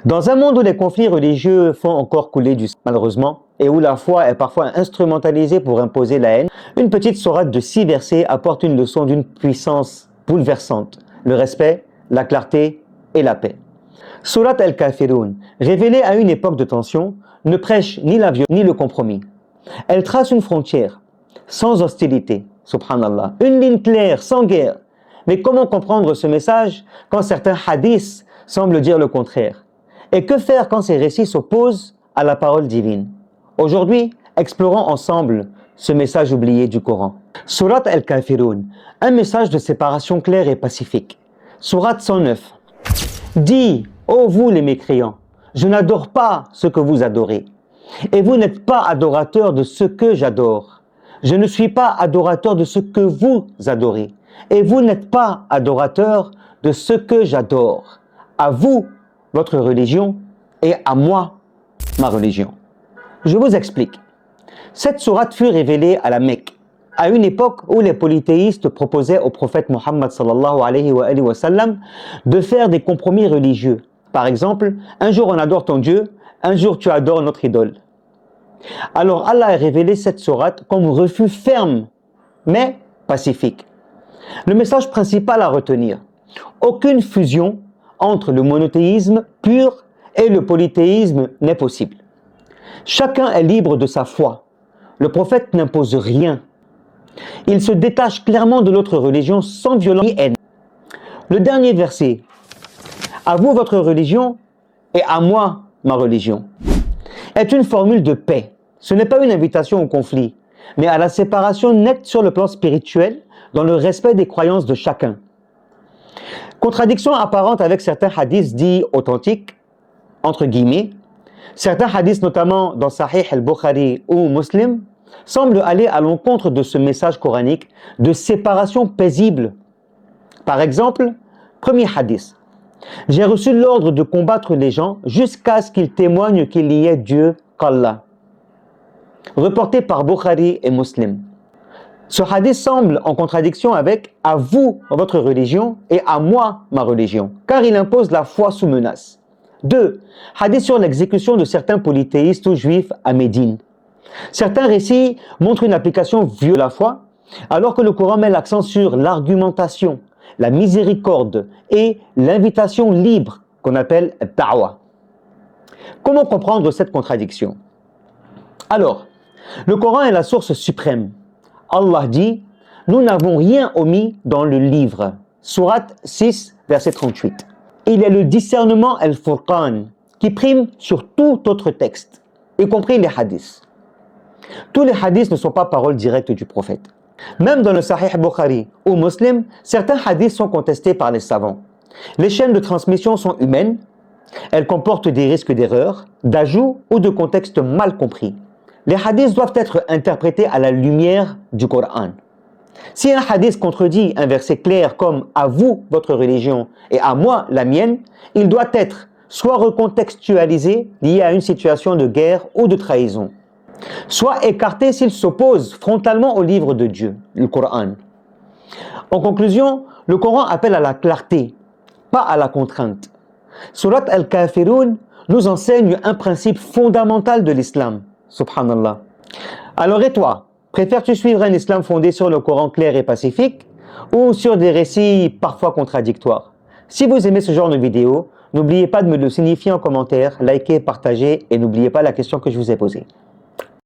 Dans un monde où les conflits religieux font encore couler du sang, malheureusement, et où la foi est parfois instrumentalisée pour imposer la haine, une petite sourate de 6 versets apporte une leçon d'une puissance bouleversante, le respect, la clarté et la paix. Sourate Al-Kafirun, révélée à une époque de tension, ne prêche ni la violence ni le compromis. Elle trace une frontière, sans hostilité, subhanallah, une ligne claire, sans guerre. Mais comment comprendre ce message quand certains hadiths semblent dire le contraire? Et que faire quand ces récits s'opposent à la parole divine? Aujourd'hui, explorons ensemble ce message oublié du Coran. Sourate Al-Kafirun, un message de séparation claire et pacifique. Sourate 109. Dis, ô vous les mécréants, je n'adore pas ce que vous adorez, et vous n'êtes pas adorateurs de ce que j'adore. Je ne suis pas adorateur de ce que vous adorez, et vous n'êtes pas adorateurs de ce que j'adore. À vous, votre religion, et à moi, ma religion. Je vous explique. Cette sourate fut révélée à la Mecque, à une époque où les polythéistes proposaient au prophète Mohammed sallallahu alayhi wa sallam de faire des compromis religieux. Par exemple, un jour on adore ton Dieu, un jour tu adores notre idole. Alors Allah a révélé cette sourate comme refus ferme, mais pacifique. Le message principal à retenir: aucune fusion entre le monothéisme pur et le polythéisme n'est possible. Chacun est libre de sa foi. Le prophète n'impose rien. Il se détache clairement de l'autre religion sans violence ni haine. Le dernier verset: à vous votre religion et à moi ma religion, est une formule de paix. Ce n'est pas une invitation au conflit, mais à la séparation nette sur le plan spirituel, dans le respect des croyances de chacun. Contradiction apparente avec certains hadiths dits authentiques, entre guillemets. Certains hadiths, notamment dans Sahih al-Bukhari ou Muslim, semblent aller à l'encontre de ce message coranique de séparation paisible. Par exemple, premier hadith: j'ai reçu l'ordre de combattre les gens jusqu'à ce qu'ils témoignent qu'il y ait Dieu qu'Allah. Reporté par Bukhari et Muslim. Ce hadith semble en contradiction avec à vous votre religion et à moi ma religion, car il impose la foi sous menace. 2. Hadith sur l'exécution de certains polythéistes ou juifs à Médine. Certains récits montrent une application violente de la foi, alors que le Coran met l'accent sur l'argumentation, la miséricorde et l'invitation libre qu'on appelle da'wa. Comment comprendre cette contradiction? Alors, le Coran est la source suprême. Allah dit: nous n'avons rien omis dans le livre. Sourate 6, verset 38. Il est le discernement al-Furqan qui prime sur tout autre texte, y compris les hadiths. Tous les hadiths ne sont pas paroles directes du prophète. Même dans le Sahih Bukhari ou Muslim, certains hadiths sont contestés par les savants. Les chaînes de transmission sont humaines, elles comportent des risques d'erreur, d'ajout ou de contexte mal compris. Les hadiths doivent être interprétés à la lumière du Coran. Si un hadith contredit un verset clair comme « à vous votre religion et à moi la mienne », il doit être soit recontextualisé lié à une situation de guerre ou de trahison, soit écarté s'il s'oppose frontalement au livre de Dieu, le Coran. En conclusion, le Coran appelle à la clarté, pas à la contrainte. Sourate Al-Kafirun nous enseigne un principe fondamental de l'islam, subhanallah. Alors et toi, préfères-tu suivre un islam fondé sur le Coran clair et pacifique ou sur des récits parfois contradictoires? Si vous aimez ce genre de vidéo, n'oubliez pas de me le signifier en commentaire, likez, partagez et n'oubliez pas la question que je vous ai posée.